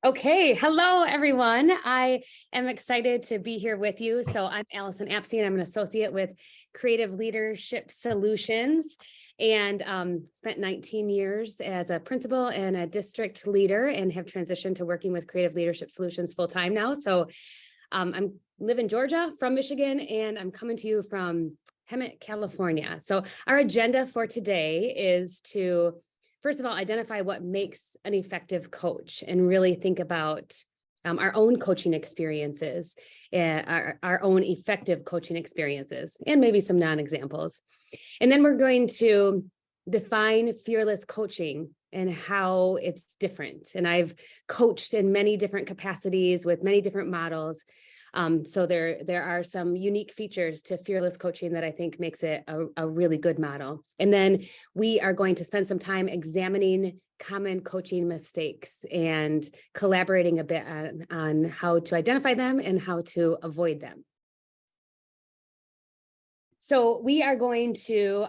Okay, hello everyone. I am excited to be here with you. So I'm Allyson Apsey and I'm an associate with Creative Leadership Solutions and spent 19 years as a principal and a district leader and have transitioned to working with Creative Leadership Solutions full time now. So I live in Georgia from Michigan and I'm coming to you from Hemet, California. So our agenda for today is to first of all, identify what makes an effective coach and really think about our own coaching experiences, our own effective coaching experiences, and maybe some non-examples. And then we're going to define fearless coaching and how it's different. And I've coached in many different capacities with many different models. So there are some unique features to fearless coaching that I think makes it a really good model. And then we are going to spend some time examining common coaching mistakes and collaborating a bit on how to identify them and how to avoid them. So we are going to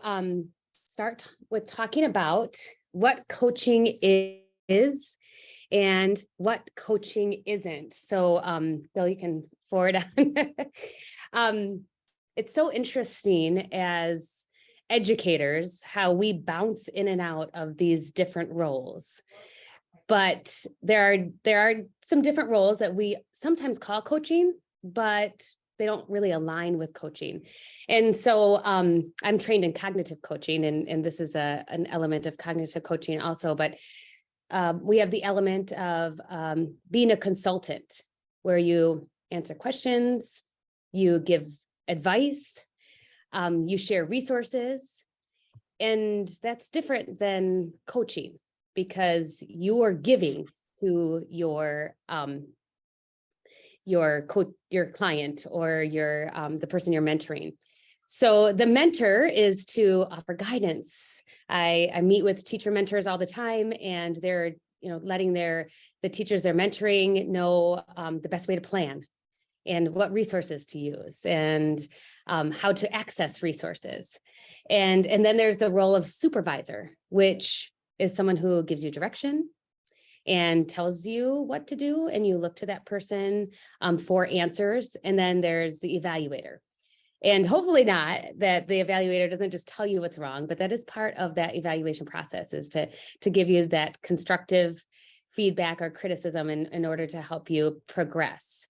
start with talking about what coaching is and what coaching isn't. So Bill, you can forward on. It's so interesting as educators how we bounce in and out of these different roles. But there are some different roles that we sometimes call coaching, but they don't really align with coaching. And so I'm trained in cognitive coaching, and this is an element of cognitive coaching also, but we have the element of being a consultant where you answer questions, you give advice, you share resources, and that's different than coaching because you are giving to your client or the person you're mentoring. So the mentor is to offer guidance. I meet with teacher mentors all the time, and they're letting the teachers they're mentoring know the best way to plan and what resources to use and how to access resources. And then there's the role of supervisor, which is someone who gives you direction and tells you what to do, and you look to that person for answers. And then there's the evaluator. And hopefully not that the evaluator doesn't just tell you what's wrong, but that is part of that evaluation process, is to give you that constructive feedback or criticism in order to help you progress.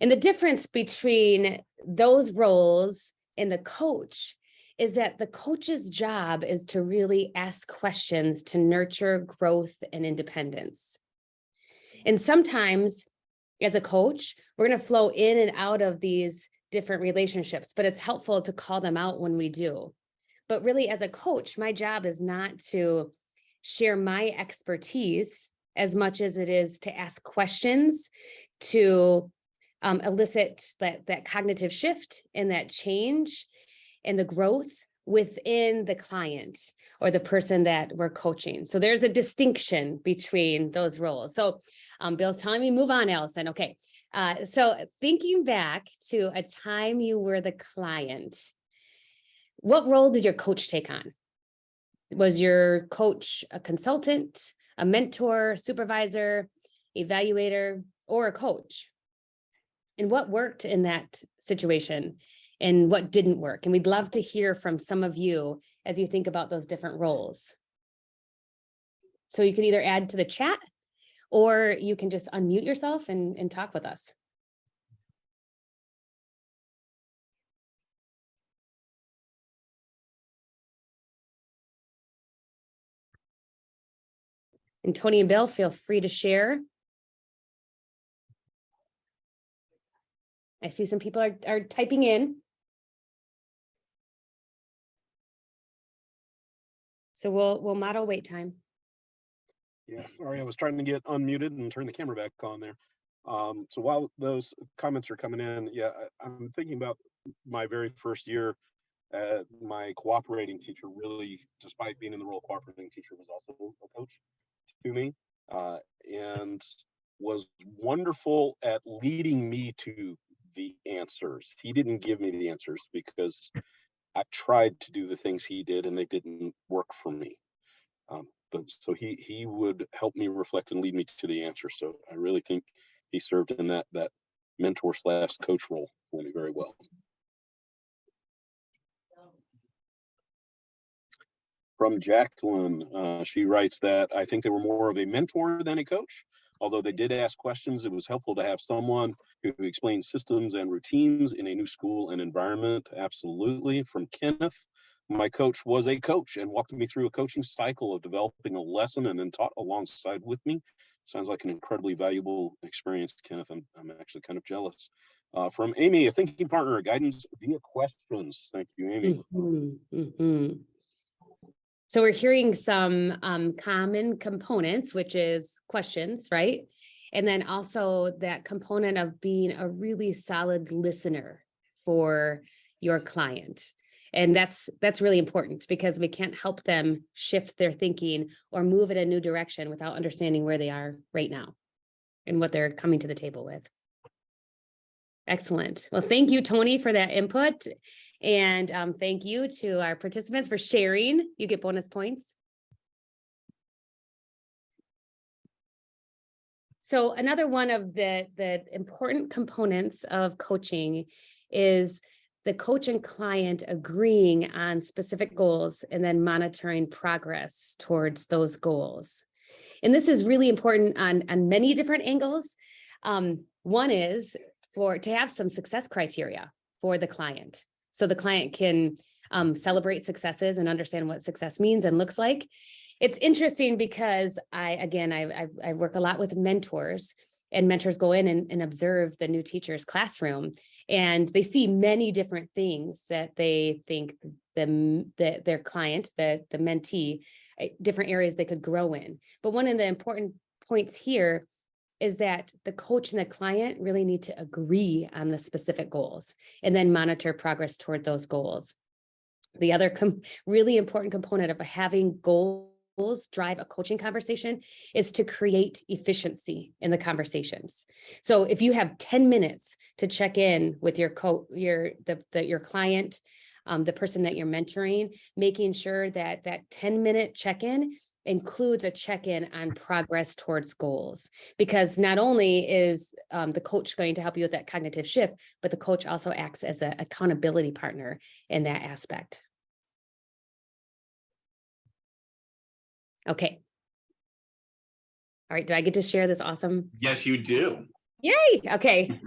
And the difference between those roles and the coach is that the coach's job is to really ask questions to nurture growth and independence. And sometimes as a coach, we're going to flow in and out of these different relationships, but it's helpful to call them out when we do. But really, as a coach, my job is not to share my expertise as much as it is to ask questions to elicit that cognitive shift and that change and the growth within the client or the person that we're coaching. So there's a distinction between those roles. So Bill's telling me move on, Allyson. Okay. So thinking back to a time you were the client, what role did your coach take on? Was your coach a consultant, a mentor, supervisor, evaluator, or a coach? And what worked in that situation and what didn't work? And we'd love to hear from some of you as you think about those different roles. So you can either add to the chat or you can just unmute yourself and talk with us. And Tony and Bill, feel free to share. I see some people are typing in. So we'll model wait time. Yeah, sorry, I was trying to get unmuted and turn the camera back on there. So while those comments are coming in, yeah, I'm thinking about my very first year. My cooperating teacher really, despite being in the role of cooperating teacher, was also a coach to me, and was wonderful at leading me to the answers. He didn't give me the answers because I tried to do the things he did and they didn't work for me. But so he would help me reflect and lead me to the answer. So I really think he served in that mentor / coach role for me very well. From Jacqueline, she writes that I think they were more of a mentor than a coach. Although they did ask questions, it was helpful to have someone who explained systems and routines in a new school and environment. Absolutely. From Kenneth, my coach was a coach and walked me through a coaching cycle of developing a lesson and then taught alongside with me. Sounds like an incredibly valuable experience, Kenneth. I'm actually kind of jealous. From Amy, a thinking partner, guidance via questions. Thank you, Amy. So we're hearing some common components, which is questions, right? And then also that component of being a really solid listener for your client. And that's really important because we can't help them shift their thinking or move in a new direction without understanding where they are right now and what they're coming to the table with. Excellent. Well, thank you, Tony, for that input. And thank you to our participants for sharing. You get bonus points. So another one of the important components of coaching is the coach and client agreeing on specific goals and then monitoring progress towards those goals. And this is really important on many different angles. One is to have some success criteria for the client. So the client can celebrate successes and understand what success means and looks like. It's interesting because I work a lot with mentors, and mentors go in and observe the new teacher's classroom, and they see many different things that they think their client, the mentee, different areas they could grow in. But one of the important points here is that the coach and the client really need to agree on the specific goals and then monitor progress toward those goals. The other really important component of having goals drive a coaching conversation is to create efficiency in the conversations. So if you have 10 minutes to check in with your client, the person that you're mentoring, making sure that 10-minute check-in includes a check-in on progress towards goals, because not only is the coach going to help you with that cognitive shift, but the coach also acts as an accountability partner in that aspect. Okay. All right. Do I get to share this awesome? Yes, you do. Yay. Okay.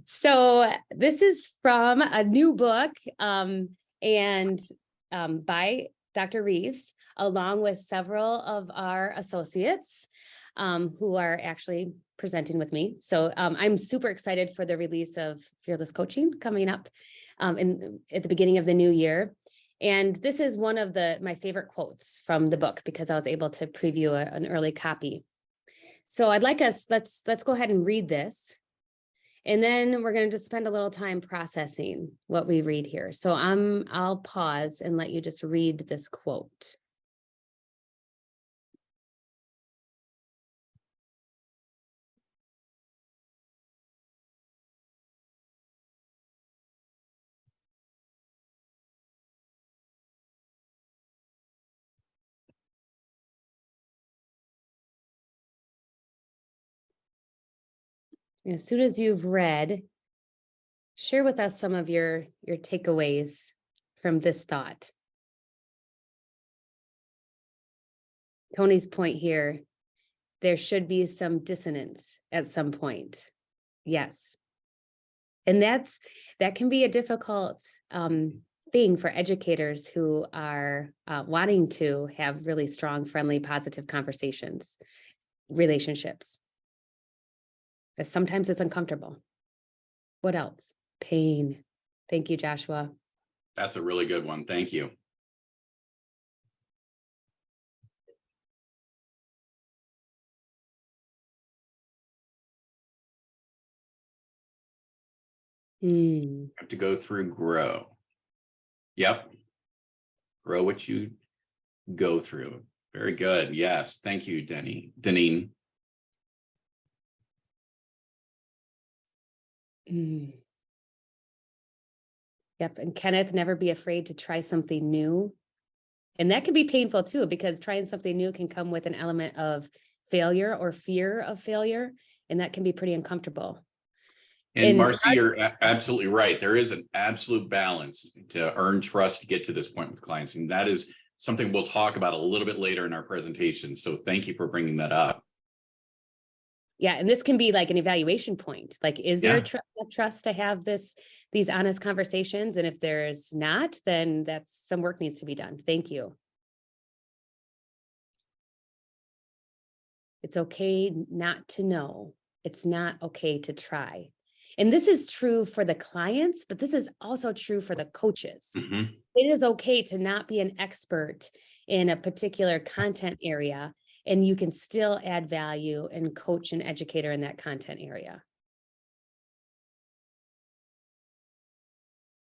So this is from a new book by Dr. Reeves, along with several of our associates who are actually presenting with me. So I'm super excited for the release of Fearless Coaching coming up at the beginning of the new year. And this is one of my favorite quotes from the book because I was able to preview an early copy. So let's go ahead and read this. And then we're going to just spend a little time processing what we read here. So I'll pause and let you just read this quote. As soon as you've read, share with us some of your takeaways from this thought. Tony's point here, there should be some dissonance at some point. Yes. And that can be a difficult thing for educators who are wanting to have really strong, friendly, positive conversations, relationships. Sometimes it's uncomfortable. What else? Pain. Thank you, Joshua. That's a really good one. Thank you. Have to go through grow. Yep. Grow what you go through. Very good. Yes. Thank you, Deneen. Mm. Yep. And Kenneth, never be afraid to try something new. And that can be painful too, because trying something new can come with an element of failure or fear of failure. And that can be pretty uncomfortable. And Marcy, you're absolutely right. There is an absolute balance to earn trust to get to this point with clients. And that is something we'll talk about a little bit later in our presentation. So thank you for bringing that up. Yeah, and this can be like an evaluation point. Like, is there a trust to have these honest conversations? And if there's not, then some work needs to be done. Thank you. It's okay not to know. It's not okay to try. And this is true for the clients, but this is also true for the coaches. Mm-hmm. It is okay to not be an expert in a particular content area, and you can still add value and coach an educator in that content area.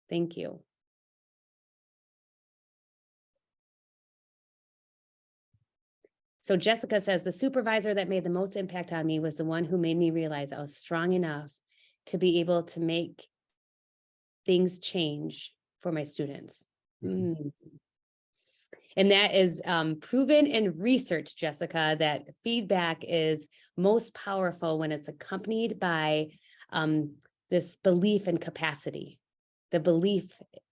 Thank you. So Jessica says, the supervisor that made the most impact on me was the one who made me realize I was strong enough to be able to make things change for my students. Mm. And that is proven in research, Jessica, that feedback is most powerful when it's accompanied by this belief in capacity, the belief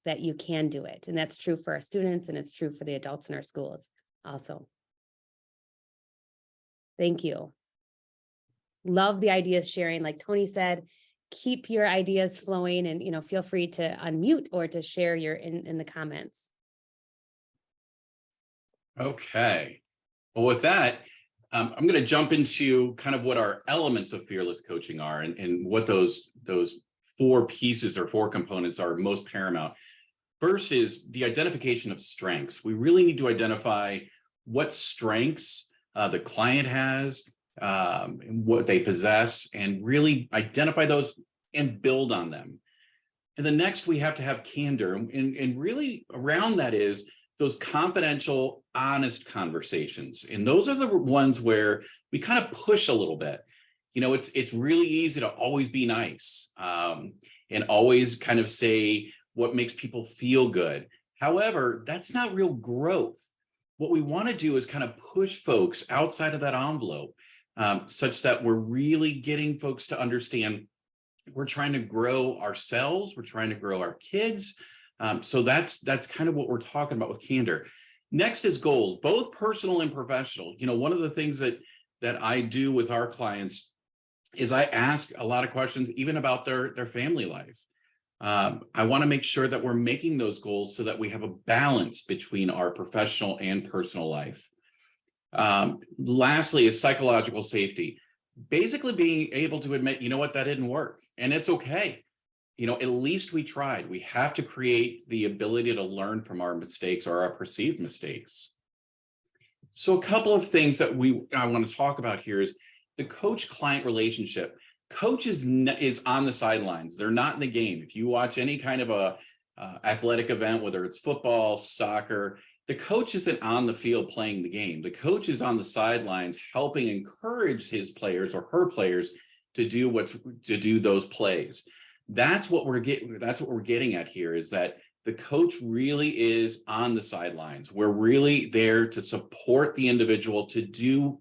that you can do it. And that's true for our students, and it's true for the adults in our schools also. Thank you. Love the ideas sharing. Like Tony said, keep your ideas flowing, and feel free to unmute or to share your in the comments. Okay. Well, with that, I'm going to jump into kind of what our elements of fearless coaching are, and what those 4 pieces or 4 components are most paramount. First is the identification of strengths. We really need to identify what strengths the client has, what they possess, and really identify those and build on them. And the next, we have to have candor, and really around that is those confidential, honest conversations. And those are the ones where we kind of push a little bit. It's really easy to always be nice, and always kind of say what makes people feel good. However, that's not real growth. What we want to do is kind of push folks outside of that envelope, such that we're really getting folks to understand we're trying to grow ourselves, we're trying to grow our kids. So that's kind of what we're talking about with candor. Next is goals, both personal and professional. One of the things that I do with our clients is I ask a lot of questions, even about their family life. I want to make sure that we're making those goals so that we have a balance between our professional and personal life. Lastly is psychological safety. Basically being able to admit, that didn't work, and it's okay. At least we tried. We have to create the ability to learn from our mistakes or our perceived mistakes. So a couple of things that I want to talk about here is the coach-client relationship. Coach is on the sidelines. They're not in the game. If you watch any kind of a athletic event, whether it's football, soccer, the coach isn't on the field playing the game. The coach is on the sidelines helping encourage his players or her players to do those plays. That's what we're getting at here, is that the coach really is on the sidelines. We're really there to support the individual to do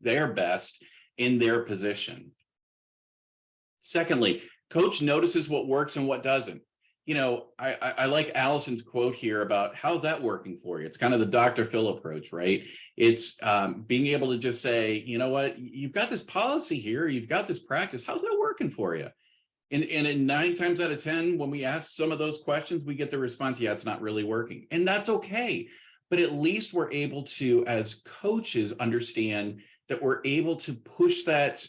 their best in their position. Secondly, coach notices what works and what doesn't. I like Allison's quote here about how's that working for you. It's kind of the Dr. Phil approach, right? It's being able to just say, what, you've got this policy here, you've got this practice. How's that working for you? And 9 times out of 10, when we ask some of those questions, we get the response, yeah, it's not really working. And that's okay. But at least we're able to, as coaches, understand that we're able to push that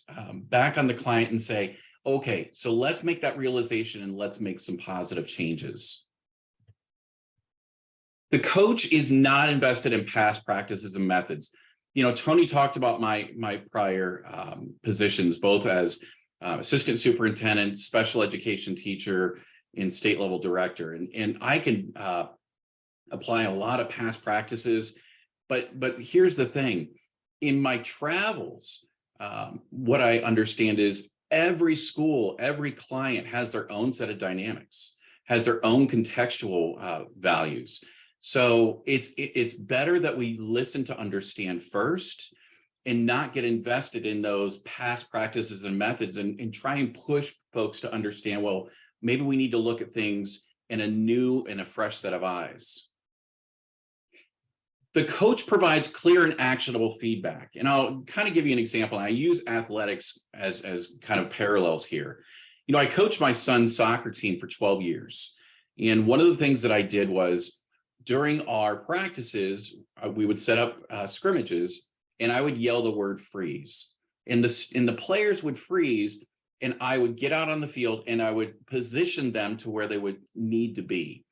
back on the client and say, okay, so let's make that realization and let's make some positive changes. The coach is not invested in past practices and methods. Tony talked about my prior positions, both as assistant superintendent, special education teacher, and state level director. And I can apply a lot of past practices, but here's the thing. In my travels, what I understand is every school, every client has their own set of dynamics, has their own contextual values. So it's better that we listen to understand first and not get invested in those past practices and methods, and try and push folks to understand, well, maybe we need to look at things in a new and a fresh set of eyes. The coach provides clear and actionable feedback. And I'll kind of give you an example. I use athletics as kind of parallels here. You know, I coached my son's soccer team for 12 years. And one of the things that I did was during our practices, we would set up scrimmages, and I would yell the word freeze. And the players would freeze, and I would get out on the field and I would position them to where they would need to be.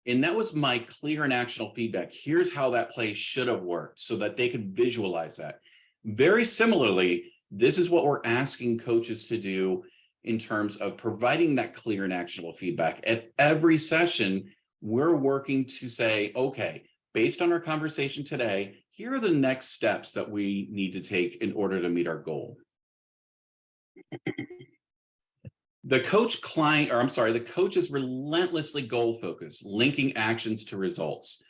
And that was my clear and actionable feedback. Here's how that play should have worked, so that they could visualize that. Very similarly, this is what we're asking coaches to do in terms of providing that clear and actionable feedback. At every session, we're working to say, okay, based on our conversation today, here are the next steps that we need to take in order to meet our goal. The coach is relentlessly goal focused, linking actions to results.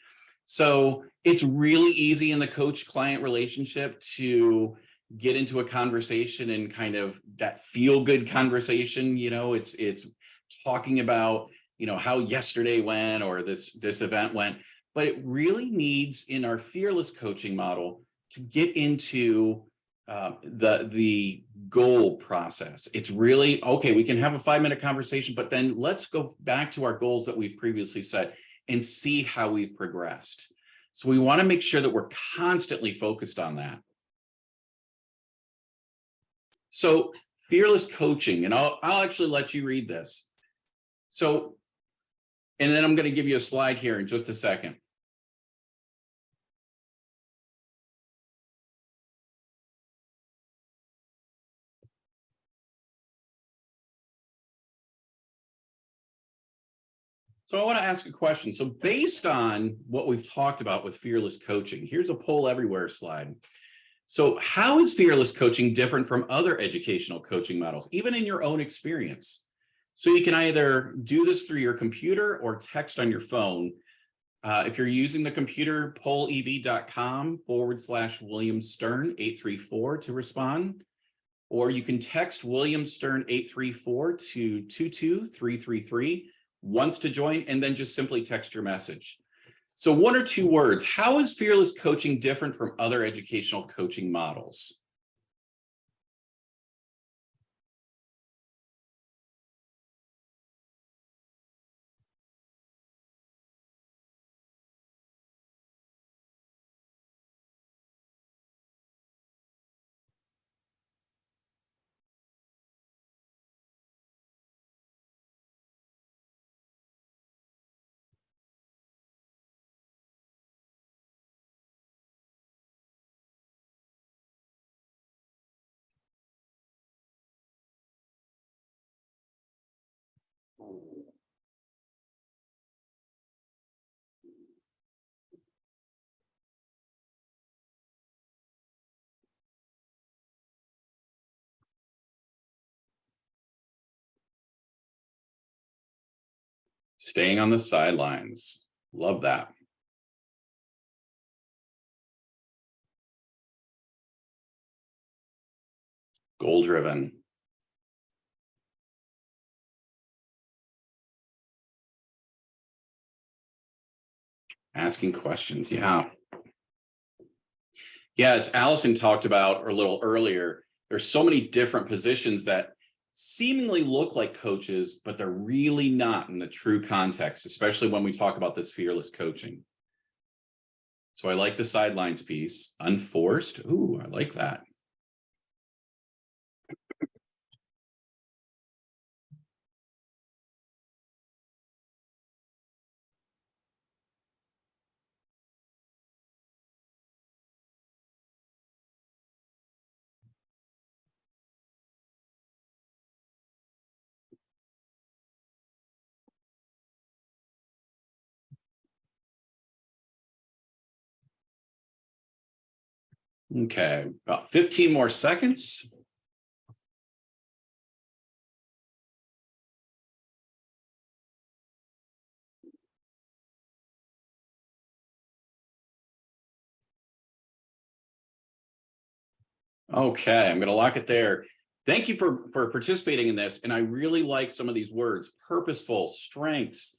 So it's really easy in the coach client relationship to get into a conversation and kind of that feel good conversation. You know, it's talking about, you know, how yesterday went or this event went, but it really needs, in our fearless coaching model, to get into the goal process. It's really, okay, we can have a 5-minute conversation, but then let's go back to our goals that we've previously set and see how we've progressed. So we want to make sure that we're constantly focused on that. So fearless coaching, and I'll actually let you read this. So, and then I'm going to give you a slide here in just a second. So I want to ask a question. So based on what we've talked about with fearless coaching, here's a poll everywhere slide. So how is fearless coaching different from other educational coaching models, even in your own experience? So you can either do this through your computer or text on your phone. If you're using the computer, pollev.com/William Stern 834 to respond, or you can text William Stern 834 to 22333 once to join, and then just simply text your message. So 1 or 2 words. How is fearless coaching different from other educational coaching models? Staying on the sidelines. Love that. Goal driven. Asking questions. Yeah. Yeah, as Allison talked about a little earlier, there's so many different positions that seemingly look like coaches, but they're really not in the true context, especially when we talk about this fearless coaching. So I like the sidelines piece. Unforced. Ooh, I like that. Okay, about 15 more seconds. Okay, I'm going to lock it there. Thank you for participating in this. And I really like some of these words: purposeful, strengths,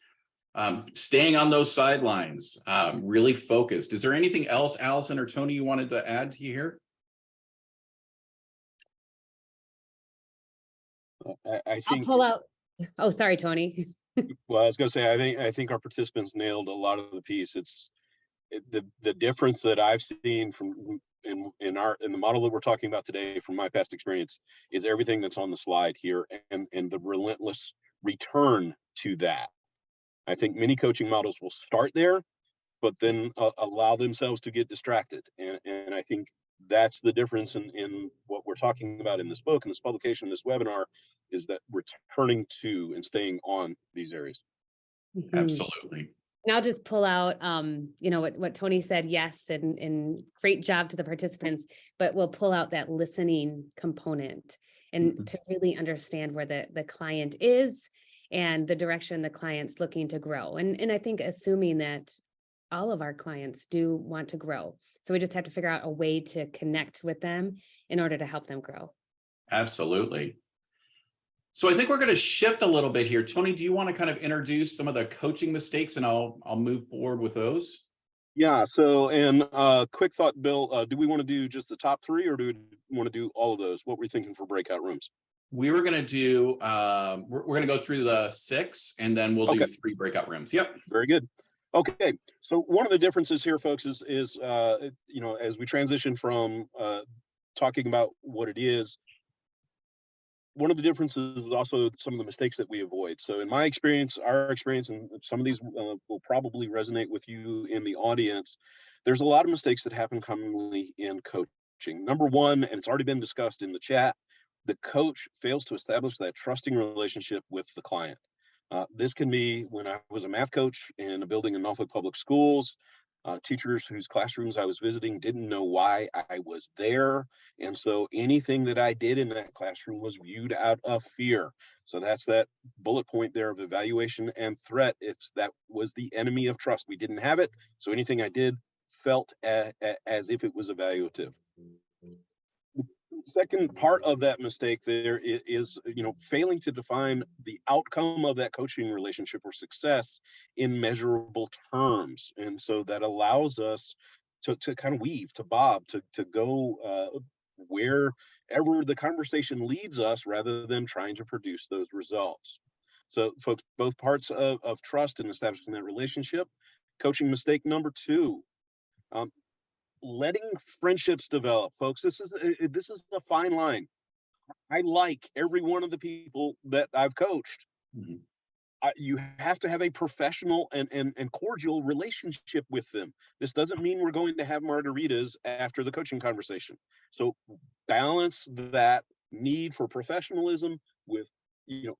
staying on those sidelines, really focused. Is there anything else, Allison or Tony, you wanted to add here? I I'll think, pull out. Oh, sorry, Tony. well, I was going to say, I think our participants nailed a lot of the piece. The difference that I've seen from in the model that we're talking about today from my past experience is everything that's on the slide here, and the relentless return to that. I think many coaching models will start there, but then allow themselves to get distracted. And I think that's the difference in what we're talking about in this book and this publication, this webinar, is that returning to and staying on these areas. Mhm. Absolutely. And I'll just pull out, what Tony said, yes, and great job to the participants, but we'll pull out that listening component and to really understand where the client is and the direction the client's looking to grow. And I think assuming that all of our clients do want to grow. So we just have to figure out a way to connect with them in order to help them grow. Absolutely. So I think we're going to shift a little bit here. Tony, do you want to kind of introduce some of the coaching mistakes, and I'll move forward with those? Yeah. So, and quick thought, Bill, do we want to do just the top three, or do we want to do all of those? What were you thinking for breakout rooms? We were going to do, we're going to go through the 6, and then we'll do Okay. 3 breakout rooms. Yep. Very good. Okay. So one of the differences here, folks, is as we transition from talking about what it is, one of the differences is also some of the mistakes that we avoid. So in my experience, our experience, and some of these will probably resonate with you in the audience, there's a lot of mistakes that happen commonly in coaching. Number one, and it's already been discussed in the chat, the coach fails to establish that trusting relationship with the client. This can be when I was a math coach in a building in Norfolk Public Schools. Teachers whose classrooms I was visiting didn't know why I was there. And so anything that I did in that classroom was viewed out of fear. So that's that bullet point there of evaluation and threat. That was the enemy of trust. We didn't have it. So anything I did felt as if it was evaluative. Second part of that mistake there is failing to define the outcome of that coaching relationship or success in measurable terms. And so that allows us to kind of weave, to bob, to go wherever the conversation leads us, rather than trying to produce those results. So folks, both parts of trust and establishing that relationship. Coaching mistake number 2, letting friendships develop. Folks, this is a fine line. I like every one of the people that I've coached. Mhm. You have to have a professional and cordial relationship with them. This doesn't mean we're going to have margaritas after the coaching conversation. So balance that need for professionalism with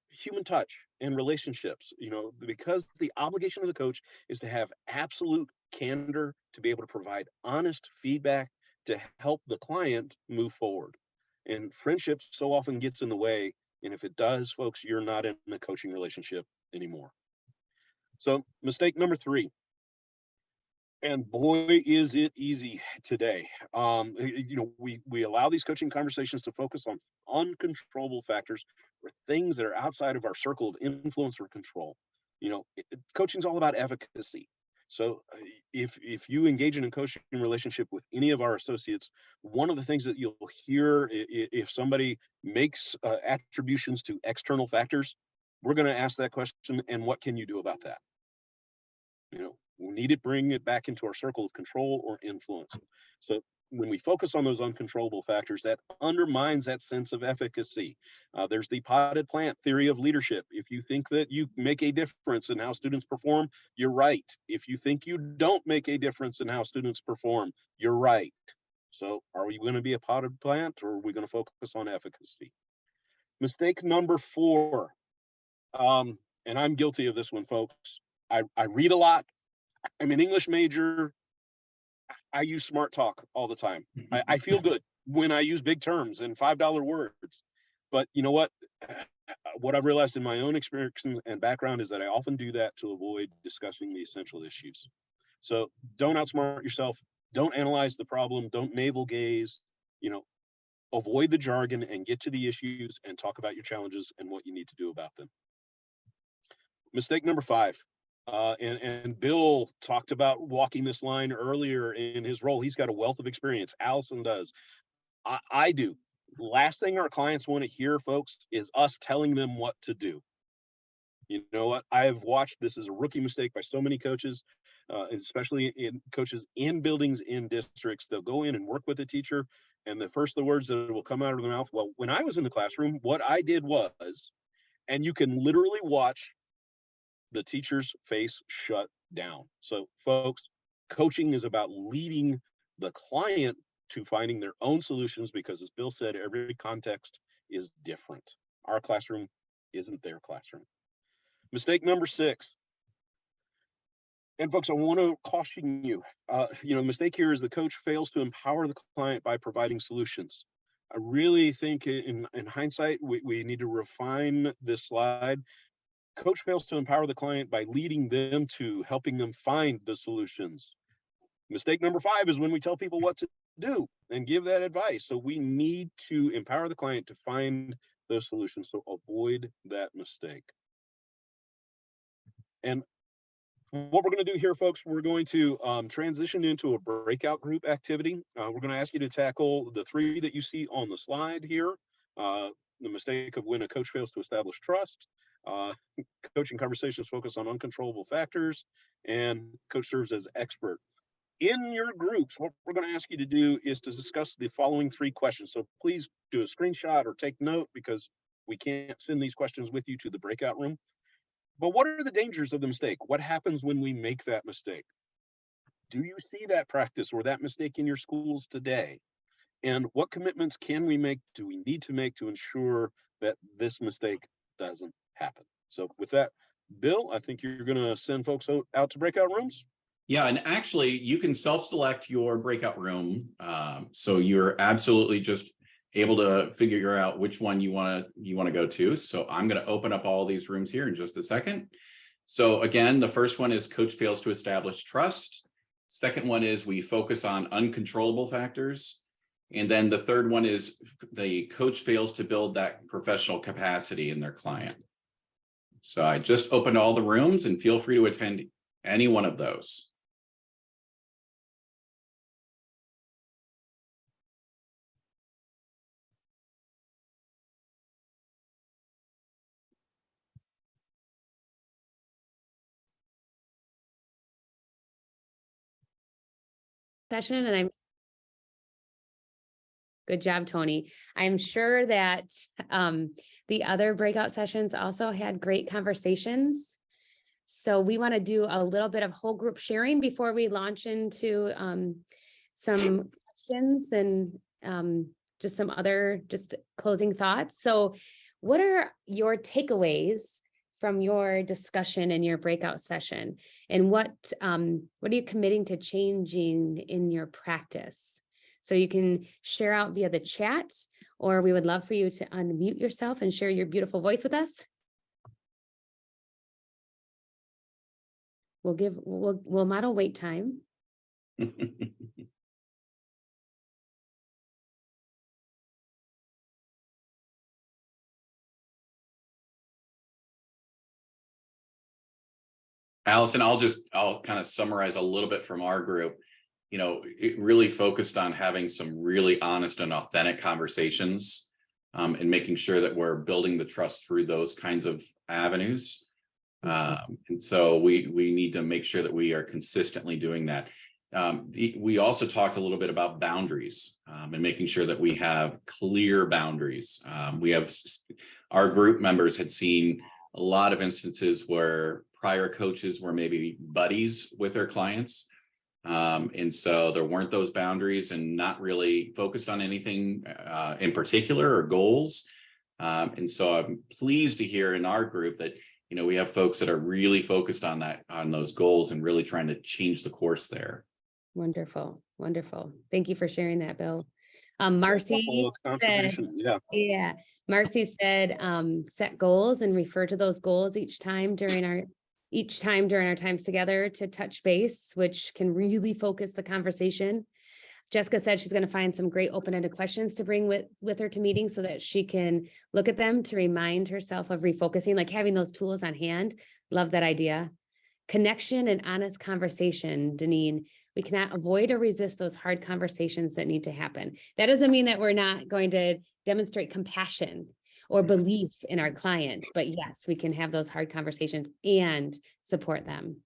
human touch and relationships, because the obligation of the coach is to have absolute candor, to be able to provide honest feedback to help the client move forward. And friendship so often gets in the way. And if it does, folks, you're not in a coaching relationship anymore. So mistake number 3, and boy, is it easy today. We allow these coaching conversations to focus on uncontrollable factors or things that are outside of our circle of influence or control. Coaching is all about efficacy. So if you engage in a coaching relationship with any of our associates, one of the things that you'll hear if somebody makes attributions to external factors, we're going to ask that question, and what can you do about that? We need to bring it back into our circle of control or influence. So when we focus on those uncontrollable factors, that undermines that sense of efficacy. There's the potted plant theory of leadership. If you think that you make a difference in how students perform, you're right. If you think you don't make a difference in how students perform, you're right. So are we going to be a potted plant, or are we going to focus on efficacy? Mistake number 4, and I'm guilty of this one, folks. I read a lot. I'm an English major. I use smart talk all the time. I feel good when I use big terms and $5 words. But you know what? What I've realized in my own experience and background is that I often do that to avoid discussing the essential issues. So don't outsmart yourself. Don't analyze the problem. Don't navel gaze. avoid the jargon and get to the issues and talk about your challenges and what you need to do about them. Mistake number 5. And Bill talked about walking this line earlier in his role. He's got a wealth of experience. Allison does. I do. Last thing our clients want to hear, folks, is us telling them what to do. You know what? I've watched this as a rookie mistake by so many coaches, especially in coaches in buildings, in districts. They'll go in and work with a teacher, and the words that will come out of their mouth, well, when I was in the classroom, what I did was, and you can literally watch the teacher's face shut down. So, folks, coaching is about leading the client to finding their own solutions, because as Bill said, every context is different. Our classroom isn't their classroom. Mistake number 6. And folks, I want to caution you, the mistake here is the coach fails to empower the client by providing solutions. I really think in hindsight, we need to refine this slide. Coach fails to empower the client by leading them to helping them find the solutions. Mistake number 5 is when we tell people what to do and give that advice. So we need to empower the client to find those solutions. So avoid that mistake. And what we're going to do here, folks, we're going to transition into a breakout group activity. We're going to ask you to tackle the 3 that you see on the slide here. The mistake of when a coach fails to establish trust, coaching conversations focus on uncontrollable factors, and coach serves as expert. In your groups, what we're going to ask you to do is to discuss the following 3 questions. So please do a screenshot or take note, because we can't send these questions with you to the breakout room. But what are the dangers of the mistake? What happens when we make that mistake? Do you see that practice or that mistake in your schools today? And what commitments can we make, do we need to make to ensure that this mistake doesn't happen? So with that, Bill, I think you're going to send folks out to breakout rooms. Yeah, and actually you can self-select your breakout room. So you're absolutely just able to figure out which one you want to go to. So I'm going to open up all these rooms here in just a second. So again, the first one is coach fails to establish trust. Second one is we focus on uncontrollable factors. And then the third one is the coach fails to build that professional capacity in their client. So I just opened all the rooms, and feel free to attend any one of those. Session, and good job, Tony. I'm sure that the other breakout sessions also had great conversations. So we want to do a little bit of whole group sharing before we launch into some questions and just some other closing thoughts. So what are your takeaways from your discussion in your breakout session? And what are you committing to changing in your practice? So you can share out via the chat, or we would love for you to unmute yourself and share your beautiful voice with us. We'll model wait time. Allison, I'll kind of summarize a little bit from our group. It really focused on having some really honest and authentic conversations, and making sure that we're building the trust through those kinds of avenues. And so we need to make sure that we are consistently doing that. We also talked a little bit about boundaries, and making sure that we have clear boundaries. Our group members had seen a lot of instances where prior coaches were maybe buddies with their clients. And so there weren't those boundaries and not really focused on anything in particular or goals. And so I'm pleased to hear in our group that, we have folks that are really focused on those goals and really trying to change the course there. Wonderful. Wonderful. Thank you for sharing that, Bill. Marcy said, yeah, Marcy said, set goals and refer to those goals each time during our times together to touch base, which can really focus the conversation. Jessica said she's going to find some great open-ended questions to bring with her to meetings so that she can look at them to remind herself of refocusing, like having those tools on hand. Love that idea. Connection and honest conversation, Deneen. We cannot avoid or resist those hard conversations that need to happen. That doesn't mean that we're not going to demonstrate compassion or belief in our client, but yes, we can have those hard conversations and support them.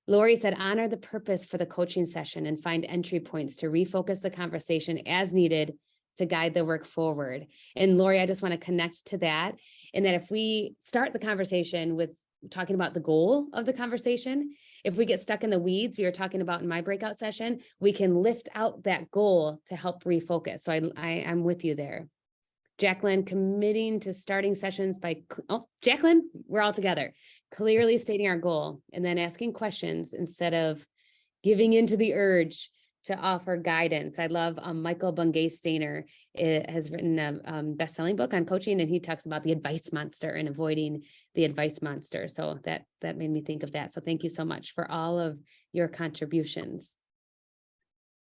Lori said, honor the purpose for the coaching session and find entry points to refocus the conversation as needed to guide the work forward. And Lori, I just want to connect to that, in that if we start the conversation with talking about the goal of the conversation, if we get stuck in the weeds, we were talking about in my breakout session, we can lift out that goal to help refocus. So I'm with you there. Jacqueline, committing to starting sessions by, Jacqueline, we're all together. Clearly stating our goal and then asking questions instead of giving into the urge to offer guidance. I love Michael Bungay-Stainer has written a best-selling book on coaching, and he talks about the advice monster and avoiding the advice monster. So that made me think of that. So thank you so much for all of your contributions.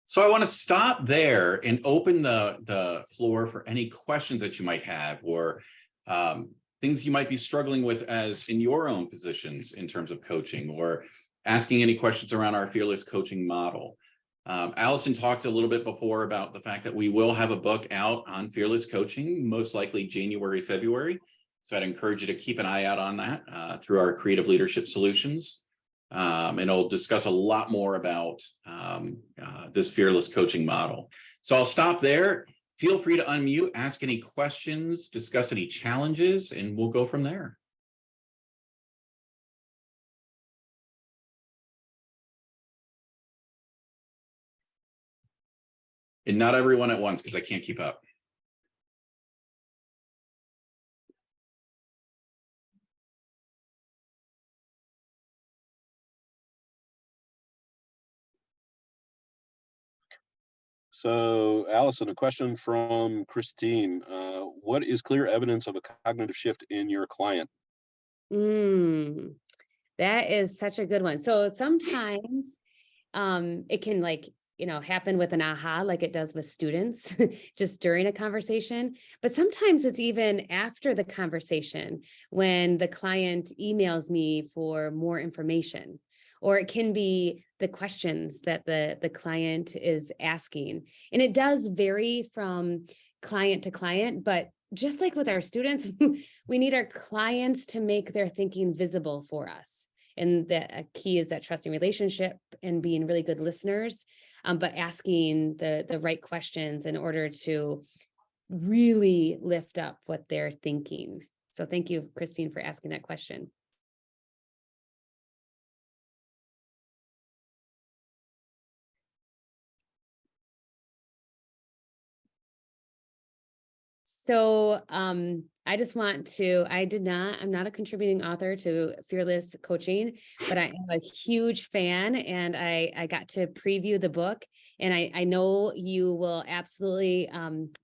So I want to stop there and open the floor for any questions that you might have, or things you might be struggling with as in your own positions in terms of coaching, or asking any questions around our Fearless coaching model. Allison talked a little bit before about the fact that we will have a book out on Fearless coaching, most likely January, February. So I'd encourage you to keep an eye out on that through our Creative Leadership Solutions. And it'll discuss a lot more about this Fearless coaching model. So I'll stop there. Feel free to unmute, ask any questions, discuss any challenges, and we'll go from there. And not everyone at once, because I can't keep up. So, Allison, a question from Christine. What is clear evidence of a cognitive shift in your client? That is such a good one. So sometimes it can happen with an aha, like it does with students just during a conversation. But sometimes it's even after the conversation when the client emails me for more information. Or it can be the questions that the client is asking. And it does vary from client to client, but just like with our students, we need our clients to make their thinking visible for us. And the key is that trusting relationship and being really good listeners, but asking the right questions in order to really lift up what they're thinking. So thank you, Christine, for asking that question. So I just want to, I'm not a contributing author to Fearless Coaching, but I am a huge fan, and I got to preview the book, and I know you will absolutely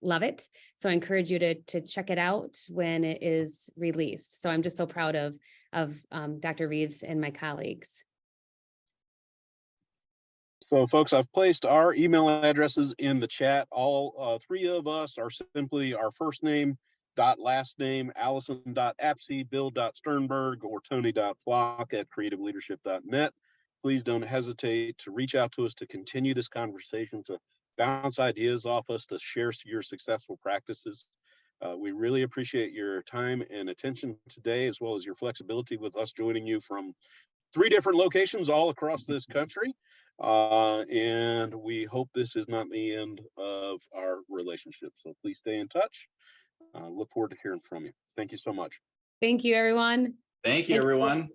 love it. So I encourage you to check it out when it is released. So I'm just so proud of Dr. Reeves and my colleagues. So, folks, I've placed our email addresses in the chat. All three of us are simply our first name dot last name, Allyson.Apsey, Bill.Sternberg, or Tony.Flach at creativeleadership.net. Please don't hesitate to reach out to us to continue this conversation, to bounce ideas off us, to share your successful practices. We really appreciate your time and attention today, as well as your flexibility with us joining you from 3 different locations all across this country. And we hope this is not the end of our relationship. So please stay in touch. Look forward to hearing from you. Thank you so much. Thank you, everyone. Thank you, everyone.